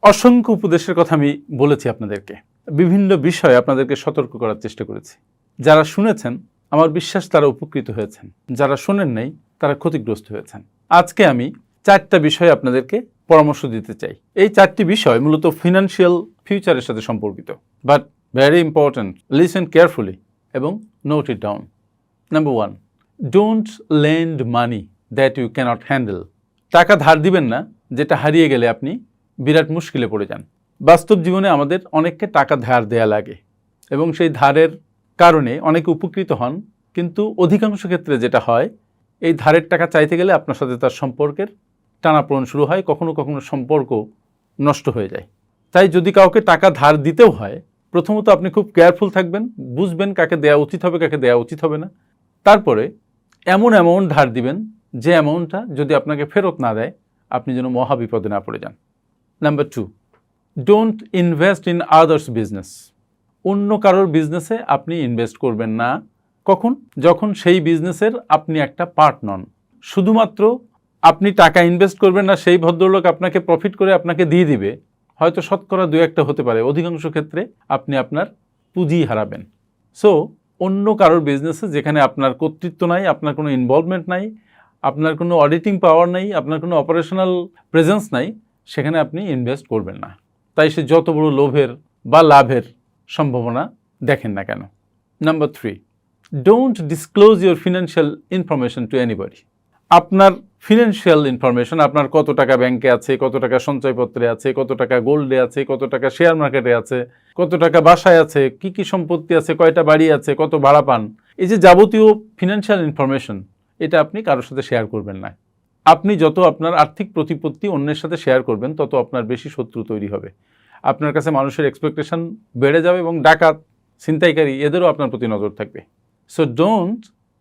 অসংখ্য উপদেশের কথা আমি বলেছি আপনাদেরকে, বিভিন্ন বিষয়ে আপনাদেরকে সতর্ক করার চেষ্টা করেছি। যারা শুনেছেন আমার বিশ্বাস তারা উপকৃত হয়েছেন, যারা শোনেন নাই তারা ক্ষতিগ্রস্ত হয়েছেন। আজকে আমি 4টা বিষয়ে আপনাদেরকে পরামর্শ দিতে চাই। এই 4টি বিষয় মূলত ফিনান্সিয়াল ফিউচারের সাথে সম্পর্কিত, but very important. Listen carefully এবং note it down. Number 1, don't lend money that you cannot handle. টাকা ধার দিবেন না যেটা হারিয়ে গেলে আপনি বিরাট মুশকিলে পড়ে যান। বাস্তব জীবনে আমাদের অনেককে টাকা ধার দেয়া লাগে এবং সেই ধারের কারণে অনেকে উপকৃত হন, কিন্তু অধিকাংশ ক্ষেত্রে যেটা হয়, এই ধারের টাকা চাইতে গেলে আপনার সাথে তার সম্পর্কের টানাপোড়েন শুরু হয়, কখনো কখনো সম্পর্ক নষ্ট হয়ে যায়। তাই যদি কাউকে টাকা ধার দিতেও হয়, প্রথমত আপনি খুব কেয়ারফুল থাকবেন, বুঝবেন কাকে দেওয়া উচিত হবে, কাকে দেওয়া উচিত হবে না। তারপরে এমন অ্যামাউন্ট ধার দিবেন যে অ্যামাউন্টটা যদি আপনাকে ফেরত না দেয় আপনি যেন মহা বিপদে না পড়ে যান। Number 2, don't invest in others business. অন্য কারোর বিজনেসে আপনি ইনভেস্ট করবেন না। কখন? যখন সেই বিজনেসের আপনি একটা পার্ট নন। শুধুমাত্র আপনি টাকা ইনভেস্ট করবেন না, সেই ভদ্রলোক আপনাকে প্রফিট করে আপনাকে দিয়ে দিবে, হয়তো শতকরা 2-1টা হতে পারে, অধিকাংশ ক্ষেত্রে আপনি আপনার পুঁজি হারাবেন। সো অন্য কারোর বিজনেসে যেখানে আপনার কর্তৃত্ব নাই, আপনার কোনো ইনভলভমেন্ট নাই, আপনার কোনো অডিটিং পাওয়ার নাই, আপনার কোনো অপারেশনাল প্রেজেন্স নাই, সেখানে আপনি ইনভেস্ট করবেন না। তাই সে যত বড় লোভের বা লাভের সম্ভাবনা দেখেন না কেন। Number 3, don't disclose your financial information to anybody. আপনার ফিনান্সিয়াল ইনফরমেশন, আপনার কত টাকা ব্যাংকে আছে, কত টাকা সঞ্চয়পত্রে আছে, কত টাকা গোল্ডে আছে, কত টাকা শেয়ার মার্কেটে আছে, কত টাকা বাসায় আছে, কি কি সম্পত্তি আছে, কয়টা বাড়ি আছে, কত ভাড়া পান, এই যে যাবতীয় ফিনান্সিয়াল ইনফরমেশন, এটা আপনি কারোর সাথে শেয়ার করবেন না। আপনি যত আপনার আর্থিক প্রতিপত্তি অন্যের সাথে শেয়ার করবেন তত আপনার বেশি শত্রু তৈরি হবে। আপনার কাছে মানুষের এক্সপেকটেশন বেড়ে যাবে এবং ডাকাত, ছিনতাইকারী এদেরও আপনার প্রতি নজর থাকবে। So don't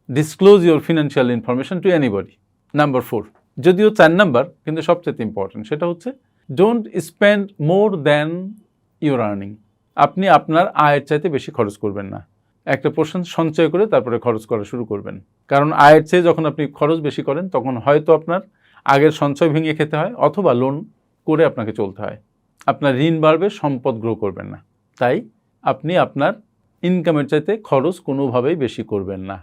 disclose your financial information to anybody. Number 4, যদিও 4 নাম্বার কিন্তু সবচেয়ে ইম্পর্টেন্ট, সেটা হচ্ছে don't spend more than your earning. আপনি আপনার আয়ের চাইতে বেশি খরচ করবেন না। একটা পোর্শন সঞ্চয় করে তারপরে খরচ করা শুরু করবেন, কারণ আয়ের চেয়ে যখন আপনি খরচ বেশি করেন তখন হয়তো আপনার আগের সঞ্চয় ভেঙে খেতে হয় অথবা লোন করে আপনাকে চলতে হয়। আপনার ঋণ বাড়বে, সম্পদ গ্রো করবেন না। তাই আপনি আপনার ইনকামের চাইতে খরচ কোনোভাবেই বেশি করবেন না।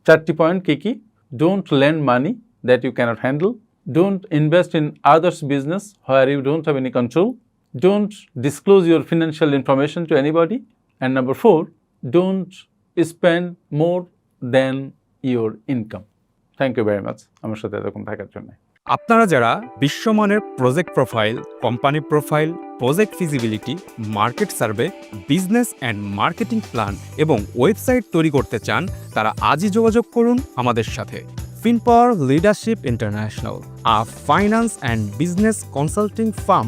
4টি পয়েন্ট কী কী? Don't lend money that you cannot handle, don't invest in others business where you don't have any control, don't disclose your financial information to anybody, and number 4, don't spend more than your income. Thank you very much আমার সাথে এরকম থাকার জন্য। আপনারা যারা বিশ্বমানের project profile, company profile, project feasibility, market survey, business and marketing plan এবং website তৈরি করতে চান, তারা আজই যোগাযোগ করুন আমাদের সাথে। Finpower leadership international, a finance and business consulting farm.